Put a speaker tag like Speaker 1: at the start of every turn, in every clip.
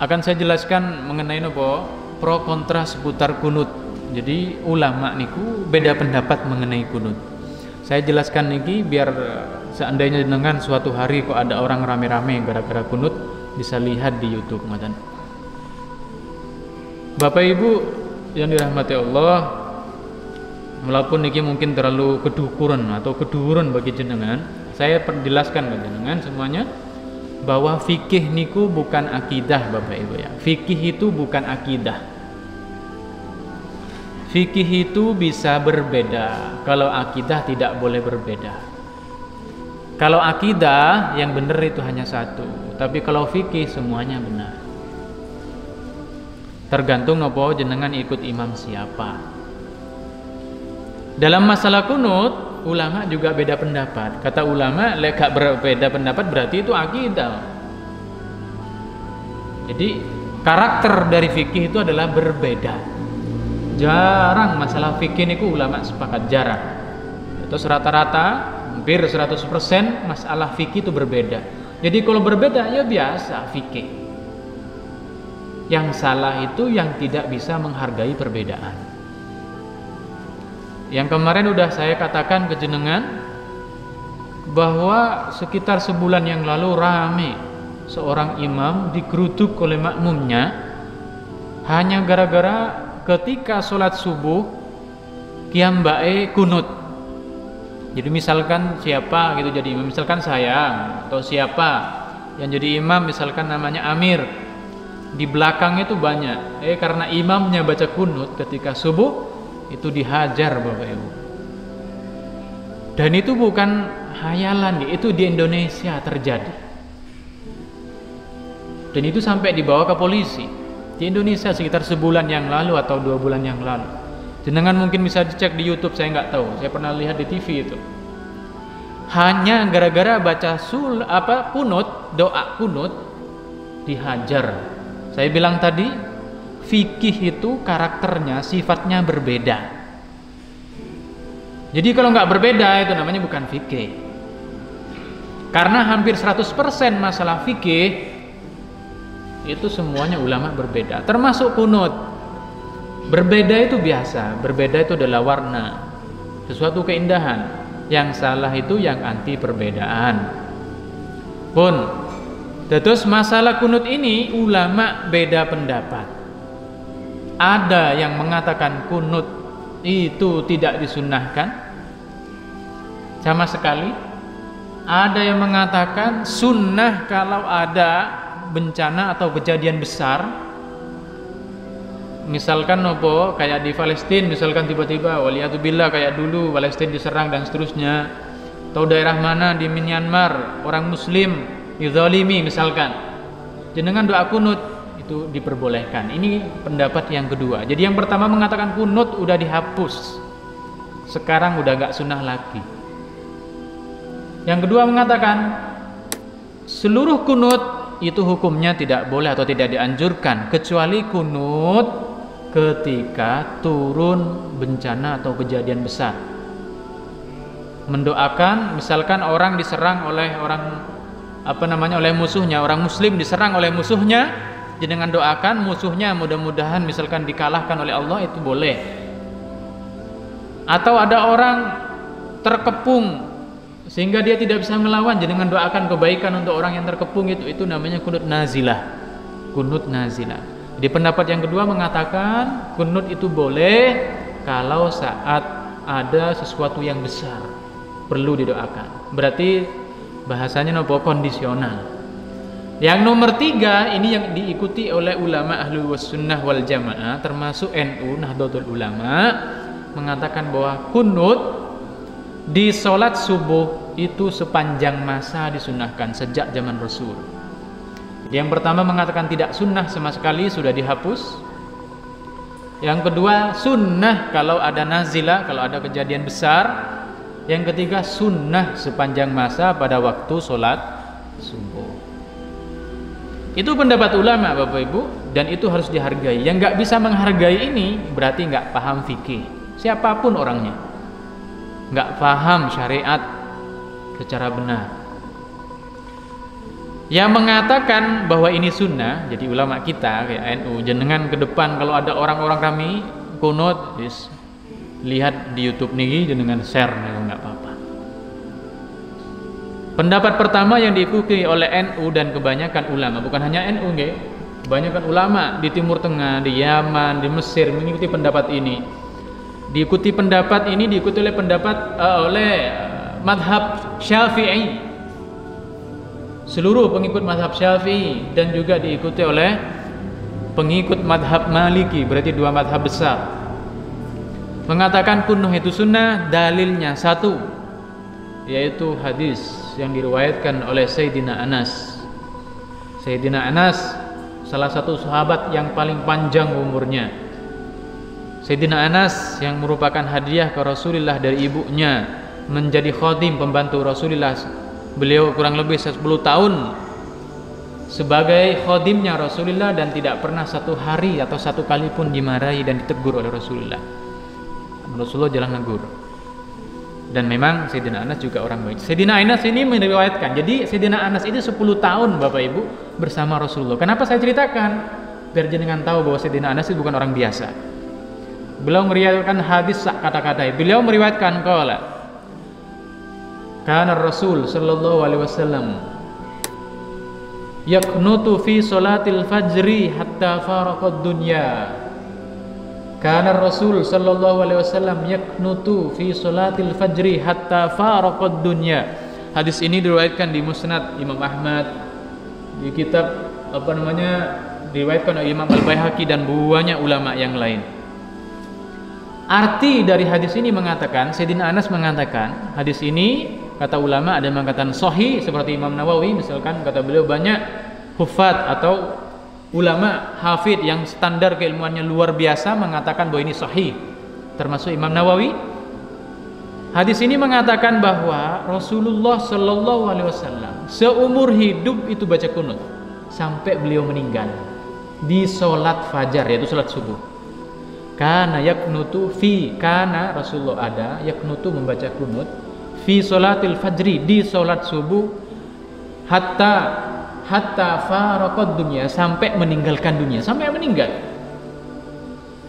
Speaker 1: akan saya jelaskan mengenai nopo pro kontra seputar kunut. Jadi ulama niku beda pendapat mengenai kunut. Saya jelaskan niki biar seandainya dengan suatu hari kok ada orang rame-rame gara-gara kunut, bisa lihat di YouTube ngoten. Bapak Ibu yang dirahmati Allah, walaupun niki mungkin terlalu kedukuran atau keduren bagi jenengan, saya perjelaskan ke jenengan semuanya bahwa fikih niku bukan akidah Bapak Ibu ya. Fikih itu bukan akidah. Fikih itu bisa berbeda, kalau akidah tidak boleh berbeda. Kalau akidah yang benar itu hanya satu, tapi kalau fikih semuanya benar. Tergantung nopo jenengan ikut imam siapa. Dalam masalah kunut, ulama juga beda pendapat. Kata ulama, lek gak berbeda pendapat berarti itu akidah. Jadi karakter dari fikih itu adalah berbeda. Jarang masalah fikih niku ulama sepakat, jarang. Terus rata-rata hampir 100% masalah fikih itu berbeda. Jadi kalau berbeda ya biasa fikih. Yang salah itu yang tidak bisa menghargai perbedaan. Yang kemarin udah saya katakan ke jenengan bahwa sekitar sebulan yang lalu rame seorang imam digeruduk oleh makmumnya hanya gara-gara ketika sholat subuh qiyam bae kunut. Jadi misalkan siapa gitu jadi imam, misalkan saya atau siapa yang jadi imam, misalkan namanya Amir, di belakang itu banyak karena imamnya baca kunut ketika subuh, itu dihajar Bapak Ibu. Dan itu bukan hayalan, itu di Indonesia terjadi. Dan itu sampai dibawa ke polisi di Indonesia sekitar sebulan yang lalu atau 2 bulan yang lalu. Jenengan mungkin bisa dicek di YouTube, saya nggak tahu, saya pernah lihat di TV itu. Hanya gara-gara baca kunut, doa kunut, dihajar. Saya bilang tadi, fikih itu karakternya, sifatnya berbeda. Jadi kalau nggak berbeda itu namanya bukan fikih. Karena hampir 100% masalah fikih itu semuanya ulama berbeda, termasuk kunut. Berbeda itu biasa, berbeda itu adalah warna, sesuatu keindahan. Yang salah itu yang anti perbedaan. Pun terus masalah kunut ini ulama beda pendapat. Ada yang mengatakan kunut itu tidak disunnahkan sama sekali. Ada yang mengatakan sunnah kalau ada bencana atau kejadian besar. Misalkan nopo kayak di Palestina, misalkan tiba-tiba waliyatubillah kayak dulu Palestina diserang dan seterusnya. Atau daerah mana di Myanmar orang muslim dizalimi misalkan. Jenengan doa kunut itu diperbolehkan. Ini pendapat yang kedua. Jadi yang pertama mengatakan kunut udah dihapus. Sekarang udah gak sunnah lagi. Yang kedua mengatakan seluruh kunut itu hukumnya tidak boleh atau tidak dianjurkan kecuali kunut ketika turun bencana atau kejadian besar. Mendoakan misalkan orang diserang oleh oleh musuhnya, orang muslim diserang oleh musuhnya, jenengan doakan musuhnya mudah-mudahan misalkan dikalahkan oleh Allah, itu boleh. Atau ada orang terkepung sehingga dia tidak bisa melawan, jenengan doakan kebaikan untuk orang yang terkepung, itu namanya kunut nazilah. Kunut nazilah. Di pendapat yang kedua mengatakan kunut itu boleh kalau saat ada sesuatu yang besar perlu didoakan. Berarti bahasanya nopo kondisional. Yang nomor 3 ini yang diikuti oleh ulama ahlu sunnah wal jamaah termasuk NU Nahdlatul Ulama, mengatakan bahwa kunut di sholat subuh itu sepanjang masa disunahkan sejak zaman Rasul. Yang pertama mengatakan tidak sunnah sama sekali, sudah dihapus. Yang kedua sunnah kalau ada nazilah, kalau ada kejadian besar. Yang ketiga sunnah sepanjang masa pada waktu sholat subuh. Itu pendapat ulama Bapak Ibu, dan itu harus dihargai. Yang nggak bisa menghargai ini berarti nggak paham fikih, siapapun orangnya, nggak paham syariat secara benar. Yang mengatakan bahwa ini sunnah, jadi ulama kita kayak NU, jenengan ke depan kalau ada orang-orang kami kunut, lihat di YouTube nih, jenengan share nggak apa-apa. Pendapat pertama yang diikuti oleh NU dan kebanyakan ulama, bukan hanya NU, kebanyakan ulama di Timur Tengah, di Yaman, di Mesir mengikuti pendapat ini. Diikuti oleh madhab Syafi'i. Seluruh pengikut madhab Syafi'i dan juga diikuti oleh pengikut madhab Maliki, berarti dua madhab besar. Mengatakan kunuh itu sunnah, dalilnya satu, yaitu hadis yang diriwayatkan oleh Sayyidina Anas. Sayyidina Anas salah satu sahabat yang paling panjang umurnya. Sayyidina Anas yang merupakan hadiah ke Rasulullah dari ibunya, menjadi khadim pembantu Rasulullah. Beliau kurang lebih 10 tahun sebagai khadimnya Rasulullah dan tidak pernah satu hari atau satu kali pun dimarahi dan ditegur oleh Rasulullah. Rasulullah jarang negur. Dan memang Sayyidina Anas juga orang baik. Sayyidina Anas ini meriwayatkan. Jadi Sayyidina Anas itu 10 tahun Bapak Ibu bersama Rasulullah. Kenapa saya ceritakan? Biar jenengan tahu bahwa Sayyidina Anas itu bukan orang biasa. Beliau meriwayatkan hadis kata-kata. Beliau meriwayatkan qala kana Rasul sallallahu alaihi wasallam yaqnutu fi salatil fajri hatta faraqad dunya. Kana Rasul sallallahu alaihi wasallam yaqnutu fi salatil fajri hatta faraqad dunya. Hadis ini diriwayatkan di Musnad Imam Ahmad, di kitab diriwayatkan oleh Imam Al-Baihaqi dan banyak ulama yang lain. Arti dari hadis ini mengatakan, Sayyidina Anas mengatakan, hadis ini kata ulama ada yang mengatakan sahih seperti Imam Nawawi misalkan, kata beliau banyak hufat atau ulama hafid yang standar keilmuannya luar biasa mengatakan bahwa ini sahih, termasuk Imam Nawawi. Hadis ini mengatakan bahwa Rasulullah Shallallahu Alaihi Wasallam seumur hidup itu baca kunut sampai beliau meninggal di sholat fajar, yaitu sholat subuh. Karena Rasulullah ada yaknutu membaca kunut fi sholatil fajri, di sholat subuh, hatta faraqad dunya, sampai meninggalkan dunia, sampai meninggal.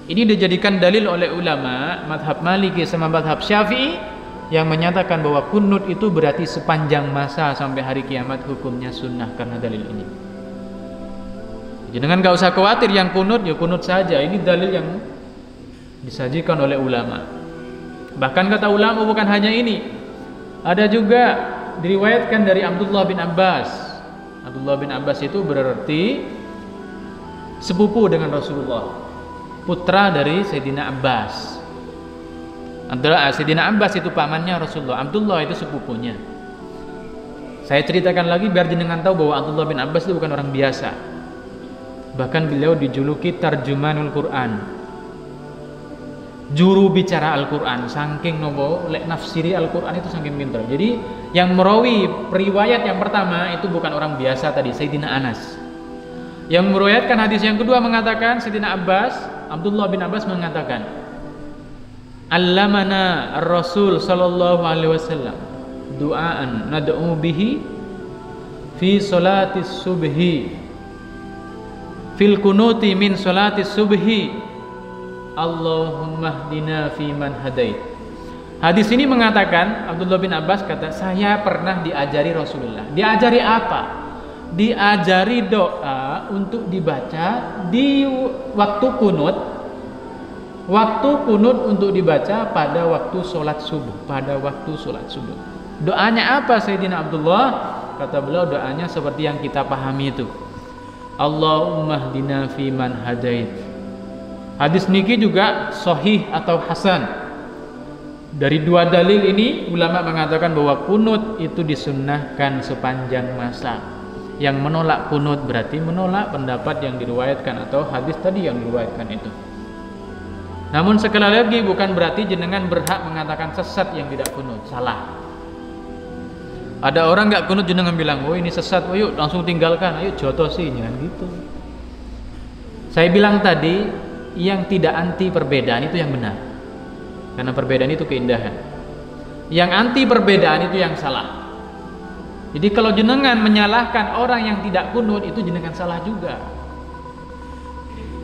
Speaker 1: Ini dijadikan dalil oleh ulama madhab Maliki sama madhab Syafi'i yang menyatakan bahwa kunut itu berarti sepanjang masa sampai hari kiamat hukumnya sunnah karena dalil ini. Jangan gak usah khawatir yang kunut, ya kunut saja. Ini dalil yang disajikan oleh ulama. Bahkan kata ulama bukan hanya ini, ada juga diriwayatkan dari Abdullah bin Abbas. Abdullah bin Abbas itu berarti sepupu dengan Rasulullah, putra dari Sayyidina Abbas. Sayyidina Abbas itu pamannya Rasulullah, Abdullah itu sepupunya. Saya ceritakan lagi biar jenengan tahu bahwa Abdullah bin Abbas itu bukan orang biasa. Bahkan beliau dijuluki tarjumanul Quran, juru bicara Al-Quran. Saking nopo lek nafsiri Al-Quran itu saking pintar. Jadi yang merawi periwayat yang pertama itu bukan orang biasa tadi, Sayyidina Anas. Yang meriwayatkan hadis yang kedua mengatakan Sayyidina Abbas, Abdullah bin Abbas mengatakan, allamana ar-Rasul sallallahu alaihi wasallam du'aan nad'u bihi fi salatis subhi fil kunuti min salatis subhi Allahumma hdina fi man hadait. Hadis ini mengatakan, Abdullah bin Abbas kata, saya pernah diajari Rasulullah. Diajari apa? Diajari doa untuk dibaca di waktu kunut. Waktu kunut untuk dibaca pada waktu sholat subuh. Pada waktu sholat subuh. Doanya apa Sayyidina Abdullah? Kata beliau doanya seperti yang kita pahami itu. Allahumma hdina fi man hadait. Hadis niki juga sahih atau hasan. Dari dua dalil ini ulama mengatakan bahwa kunut itu disunnahkan sepanjang masa. Yang menolak kunut berarti menolak pendapat yang diriwayatkan atau hadis tadi yang diriwayatkan itu. Namun sekali lagi bukan berarti jenengan berhak mengatakan sesat yang tidak kunut. Salah. Ada orang nggak kunut jenengan bilang, oh ini sesat, oh yuk langsung tinggalkan, ayo jotosi, jangan gitu. Saya bilang tadi, yang tidak anti perbedaan itu yang benar, karena perbedaan itu keindahan. Yang anti perbedaan itu yang salah. Jadi kalau jenengan menyalahkan orang yang tidak kunut, itu jenengan salah juga.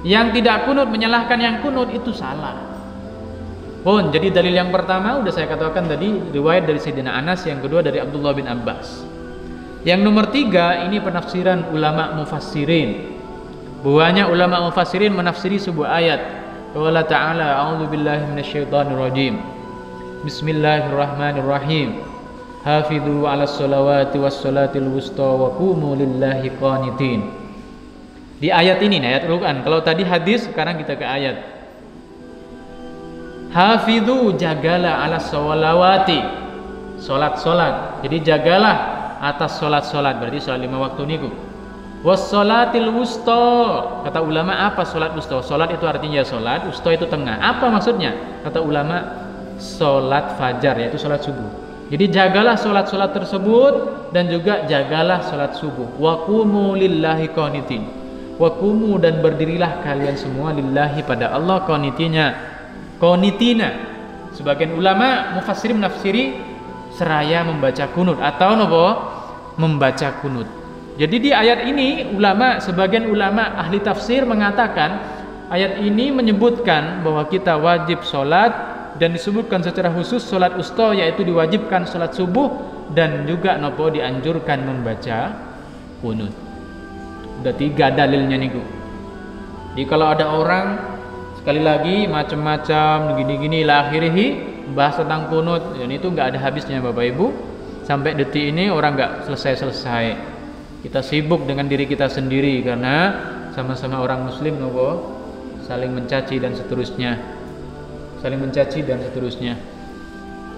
Speaker 1: Yang tidak kunut menyalahkan yang kunut, itu salah. Pun, jadi dalil yang pertama udah saya katakan tadi, riwayat dari Sayyidina Anas, yang kedua dari Abdullah bin Abbas. Yang nomor 3, ini penafsiran ulama mufassirin. Banyak ulama mufassirin menafsiri sebuah ayat. Qala ta'ala, a'udzubillahi minasyaitonirrajim. Bismillahirrahmanirrahim. Hafidhu 'alas sholawati was sholatil wusta wa qumu lillahi qanitin. Di ayat ini, ayat Al-Qur'an. Kalau tadi hadis, sekarang kita ke ayat. Hafidhu, jagalah 'alas sholawati, salat-salat. Jadi jagalah atas salat-salat, berarti salat 5 waktu niku. Was sholatil wusta. Kata ulama, apa salat wusta? Salat itu artinya salat, wusta itu tengah. Apa maksudnya? Kata ulama, salat fajar, yaitu salat subuh. Jadi jagalah salat-salat tersebut dan juga jagalah salat subuh. Wa qumu lillahi qanitin. Wa qumu, dan berdirilah kalian semua lillahi pada Allah qanitina. Sebagian ulama mufassirin menafsiri seraya membaca kunut atau nopo? Membaca kunut. Jadi di ayat ini sebagian ulama ahli tafsir mengatakan ayat ini menyebutkan bahwa kita wajib sholat, dan disebutkan secara khusus sholat wusta, yaitu diwajibkan sholat subuh, dan juga nopo dianjurkan membaca kunut. Udah 3 dalilnya niku. Jadi kalau ada orang sekali lagi macam-macam gini-gini lahirihi bahas tentang kunut, dan itu nggak ada habisnya Bapak Ibu. Sampai detik ini orang nggak selesai-selesai. Kita sibuk dengan diri kita sendiri karena sama-sama orang muslim nopo saling mencaci dan seterusnya.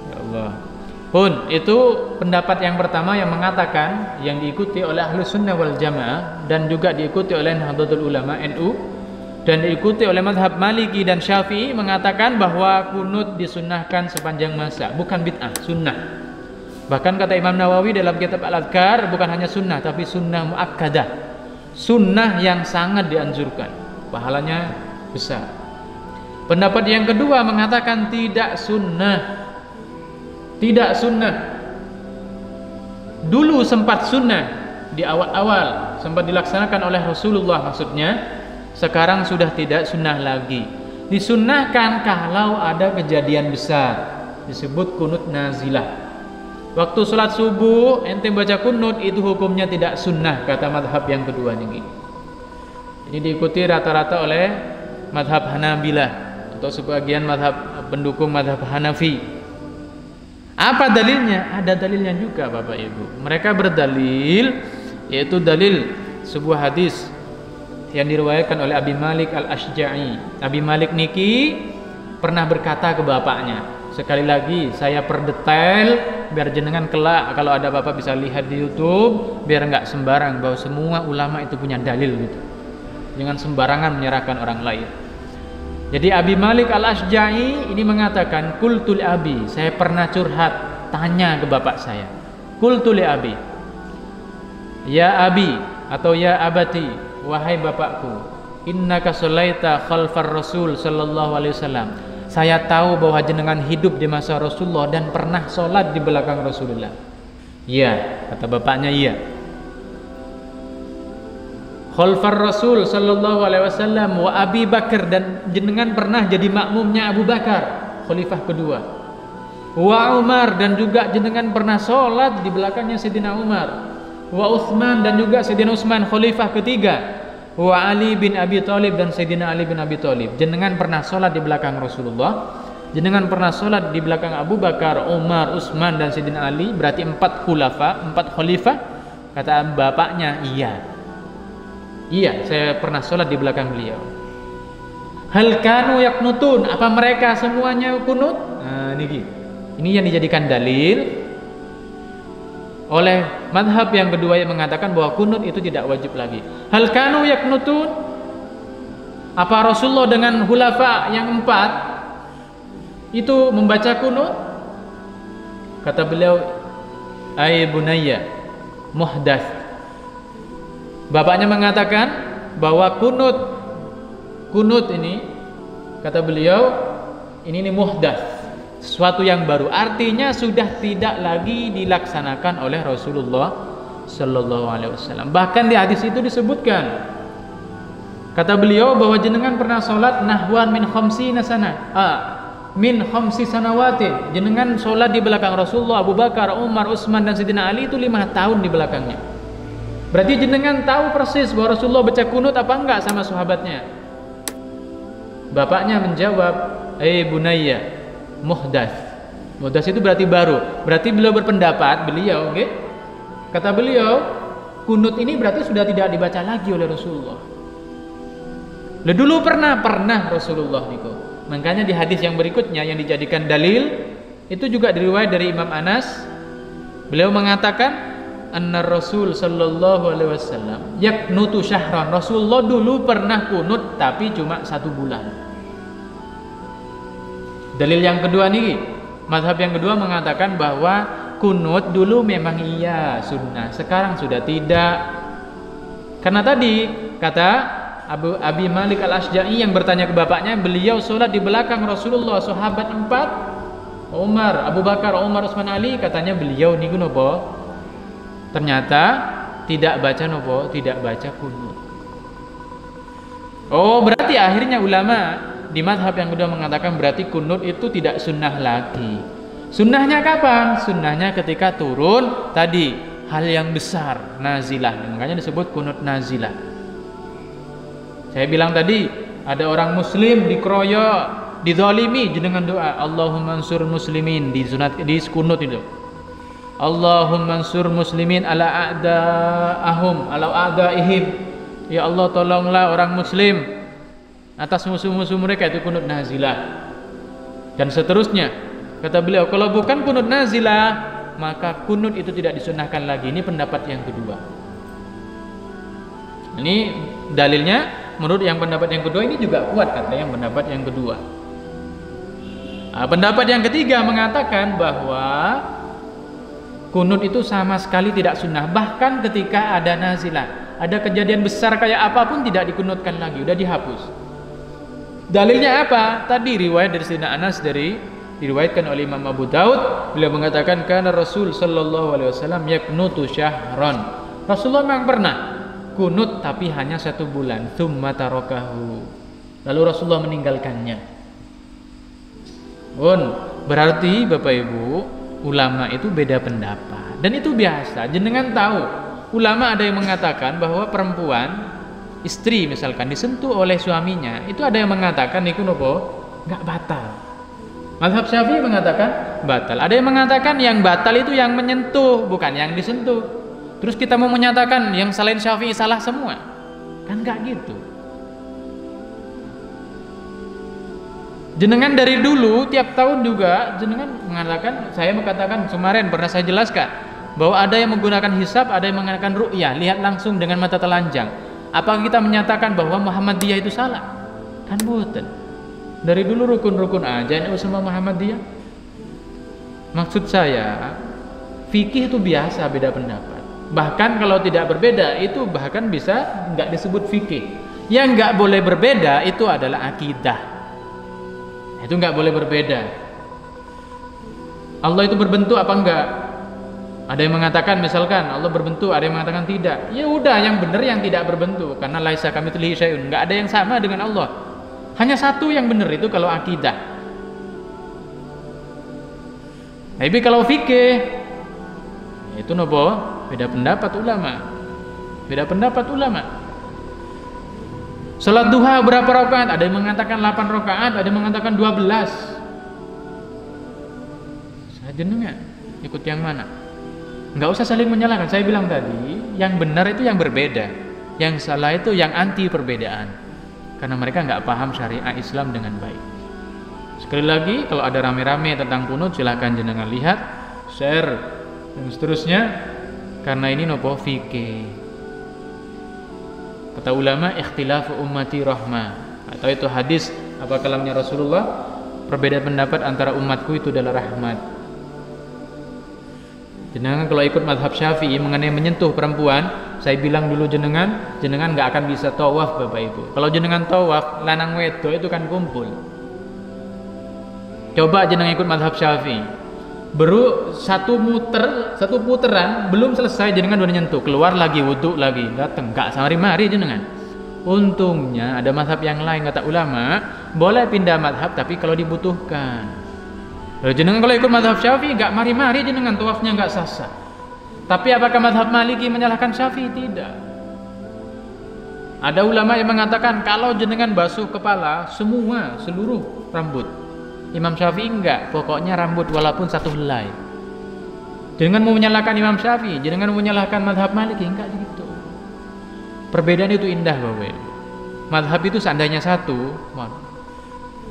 Speaker 1: Ya Allah. Pun itu pendapat yang pertama yang mengatakan, yang diikuti oleh Ahlus Sunnah wal Jamaah, dan juga diikuti oleh Nahdlatul Ulama NU, dan diikuti oleh mazhab Maliki dan Syafi'i, mengatakan bahwa kunut disunnahkan sepanjang masa, bukan bid'ah, sunnah. Bahkan kata Imam Nawawi dalam kitab Al-Adhkar, bukan hanya sunnah tapi sunnah muakkadah, sunnah yang sangat dianjurkan, pahalanya besar. Pendapat yang kedua mengatakan tidak sunnah. Dulu sempat sunnah, di awal-awal sempat dilaksanakan oleh Rasulullah maksudnya, sekarang sudah tidak sunnah lagi. Disunnahkan kalau ada kejadian besar, disebut kunut nazilah. Waktu sholat subuh ente baca kunut, itu hukumnya tidak sunnah, kata madhab yang kedua ini. Ini diikuti rata-rata oleh madhab Hanabilah atau sebagian madhab pendukung madhab Hanafi. Apa dalilnya? Ada dalilnya juga Bapak Ibu. Mereka berdalil, yaitu dalil sebuah hadis yang diriwayatkan oleh Abi Malik Al-Ashja'i. Abi Malik niki pernah berkata ke bapaknya, sekali lagi saya perdetail biar jenengan kelak kalau ada bapak bisa lihat di YouTube, biar nggak sembarang bahwa semua ulama itu punya dalil gitu. Jangan sembarangan menyerahkan orang lain. Jadi Abi Malik Al-Ashja'i ini mengatakan, qultu li abi, saya pernah curhat, tanya ke bapak saya. Qultu li abi, ya abi atau ya abati, wahai bapakku, innaka sholaita khalfar Rasul sallallahu alaihi wasallam. Saya tahu bahwa jenengan hidup di masa Rasulullah dan pernah sholat di belakang Rasulullah. Iya, kata bapaknya, iya. Khalfar Rasul sallallahu alaihi wasallam wa Abi Bakar, dan jenengan pernah jadi makmumnya Abu Bakar, khalifah kedua. Wa Umar, dan juga jenengan pernah sholat di belakangnya Sayyidina Umar. Wa Utsman, dan juga Sayyidina Utsman, khalifah ketiga. Wa Ali bin Abi Thalib, dan Sayyidina Ali bin Abi Thalib. Jenengan pernah sholat di belakang Rasulullah. Jenengan pernah sholat di belakang Abu Bakar, Umar, Utsman, dan Sayyidina Ali. Berarti 4 khulafa, 4 khalifah. Kata bapaknya, iya. Iya, saya pernah sholat di belakang beliau. Hal kanu yaknutun, apa mereka semuanya kunut? Nah, ini yang dijadikan dalil oleh madhab yang kedua yang mengatakan bahwa kunut itu tidak wajib lagi. Hal kanu yaknutun, apa Rasulullah dengan khulafa yang 4 itu membaca kunut? Kata beliau, ay bunayya muhdats. Bapaknya mengatakan bahwa kunut ini, kata beliau, ini muhdats. sesuatu yang baru. Artinya sudah tidak lagi dilaksanakan oleh Rasulullah Sallallahu Alaihi Wasallam. Bahkan di hadis itu disebutkan, kata beliau bahwa jenengan pernah sholat nahwan min khamsina sana, min khamsi sanawatin. Jenengan sholat di belakang Rasulullah, Abu Bakar, Umar, Utsman dan Sayyidina Ali itu 5 tahun di belakangnya. Berarti jenengan tahu persis bahwa Rasulullah baca kunut apa enggak sama sahabatnya. Bapaknya menjawab, bunayya, muhdas. Muhdas itu berarti baru. Berarti beliau berpendapat, beliau, okay? Kata beliau, kunut ini berarti sudah tidak dibaca lagi oleh Rasulullah. Dulu pernah Rasulullah itu. Makanya di hadis yang berikutnya yang dijadikan dalil itu juga diriwayat dari Imam Anas. Beliau mengatakan, anna Rasul sallallahu alaihi wasallam yaknutu syahran. Rasulullah dulu pernah kunut tapi cuma 1 bulan. Dalil yang kedua nih, mazhab yang kedua mengatakan bahwa kunut dulu memang iya sunnah, sekarang sudah tidak. Karena tadi kata Abi Malik Al-Asja'i yang bertanya ke bapaknya, beliau sholat di belakang Rasulullah, sahabat 4, Umar, Abu Bakar, Umar, Utsman, Ali, katanya beliau niku napa? Ternyata tidak baca nopo, tidak baca kunut. Oh, berarti akhirnya ulama di mazhab yang kedua mengatakan berarti kunut itu tidak sunnah lagi. Sunnahnya kapan? Sunnahnya ketika turun tadi hal yang besar, nazilah. Makanya disebut kunut nazilah. Saya bilang tadi ada orang muslim dikeroyok, dizalimi, jenengan doa Allahumma ansur muslimin di sunat, di kunut itu. Allahumma ansur muslimin ala a'da'ahum ala a'da'ihim. Ya Allah, tolonglah orang muslim atas musuh-musuh mereka, itu kunut nazilah. Dan seterusnya. Kata beliau, kalau bukan kunut nazilah, maka kunut itu tidak disunahkan lagi. Ini pendapat yang kedua. Ini dalilnya menurut yang pendapat yang kedua ini juga kuat, kata yang pendapat yang kedua. Pendapat yang ketiga mengatakan bahwa kunut itu sama sekali tidak sunnah. Bahkan ketika ada nazilah, ada kejadian besar kayak apapun tidak dikunutkan lagi, udah dihapus. Dalilnya apa? Tadi riwayat dari Sayyidina Anas diriwayatkan oleh Imam Abu Daud, beliau mengatakan kana Rasul sallallahu alaihi wasallam yaknutu syahran. Rasulullah memang pernah kunut tapi hanya 1 bulan, tsumma tarakahu. Lalu Rasulullah meninggalkannya. Berarti Bapak Ibu, ulama itu beda pendapat, dan itu biasa. Jenengan tahu, ulama ada yang mengatakan bahwa perempuan, istri misalkan disentuh oleh suaminya, itu ada yang mengatakan niku nopo enggak batal. Mazhab Syafi'i mengatakan batal. Ada yang mengatakan yang batal itu yang menyentuh, bukan yang disentuh. Terus kita mau menyatakan yang selain Syafi'i salah semua, kan enggak gitu. Jenengan dari dulu tiap tahun juga jenengan mengatakan, saya mengatakan kemarin pernah saya jelaskan bahwa ada yang menggunakan hisab, ada yang menggunakan ru'yah, lihat langsung dengan mata telanjang. Apakah kita menyatakan bahwa Muhammadiyah itu salah? Kan boten. Dari dulu rukun-rukun aja ini sama Muhammadiyah. Maksud saya, fikih itu biasa beda pendapat. Bahkan kalau tidak berbeda itu bahkan bisa nggak disebut fikih. Yang nggak boleh berbeda itu adalah akidah. Itu nggak boleh berbeda. Allah itu berbentuk apa enggak? Ada yang mengatakan misalkan Allah berbentuk, ada yang mengatakan tidak. Ya udah, yang benar yang tidak berbentuk, karena laisa kamitslihi syai'un, enggak ada yang sama dengan Allah. Hanya satu yang benar, itu kalau akidah. Tapi kalau fikih itu nopo? Beda pendapat ulama. Beda pendapat ulama. Salat duha berapa rakaat? Ada yang mengatakan 8 rakaat, ada yang mengatakan 12. Saya jenengan ikut yang mana? Enggak usah saling menyalahkan. Saya bilang tadi, yang benar itu yang berbeda, yang salah itu yang anti perbedaan. Karena mereka enggak paham syariat Islam dengan baik. Sekali lagi, kalau ada rame-rame tentang kunut, silahkan jenengan lihat, share, dan seterusnya. Karena ini nopo fikih. Kata ulama, ikhtilafu ummati rahmah, atau itu hadis apa kalamnya Rasulullah, perbedaan pendapat antara umatku itu adalah rahmat. Jenengan kalau ikut mazhab Syafi'i mengenai menyentuh perempuan, saya bilang dulu jenengan nggak akan bisa tawaf Bapak Ibu. Kalau jenengan tawaf, lanang wedok itu kan kumpul. Coba jenengan ikut mazhab Syafi'i. Baru satu putaran belum selesai jenengan udah nyentuh, keluar lagi wudu lagi, datang enggak samari-mari jenengan. Untungnya ada mazhab yang lain kata ulama, boleh pindah mazhab tapi kalau dibutuhkan. Lalu jenengan kalau ikut mazhab Syafi'i enggak mari-mari jenengan tawafnya enggak sah. Tapi apakah mazhab Maliki menyalahkan Syafi'i? Tidak. Ada ulama yang mengatakan kalau jenengan basuh kepala seluruh rambut. Imam Syafi'i enggak, pokoknya rambut walaupun satu helai. Jenengan mau menyalahkan Imam Syafi'i, jenengan mau menyalahkan mazhab Maliki, enggak gitu. Perbedaan itu indah Bapak Ibu. Mazhab itu seandainya satu,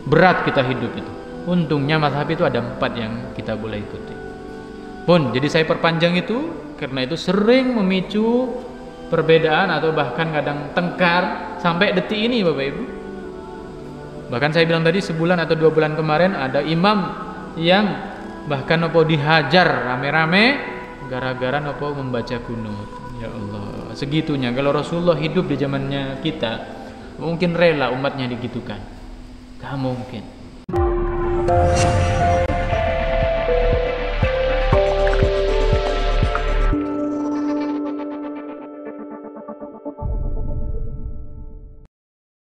Speaker 1: berat kita hidup itu. Untungnya mazhab itu ada 4 yang kita boleh ikuti. Jadi saya perpanjang itu karena itu sering memicu perbedaan atau bahkan kadang tengkar sampai detik ini Bapak Ibu. Bahkan saya bilang tadi sebulan atau 2 bulan kemarin ada imam yang bahkan dihajar rame-rame gara-gara membaca kunut. Ya Allah, segitunya. Kalau Rasulullah hidup di zamannya kita, mungkin rela umatnya digitukan? Gak mungkin.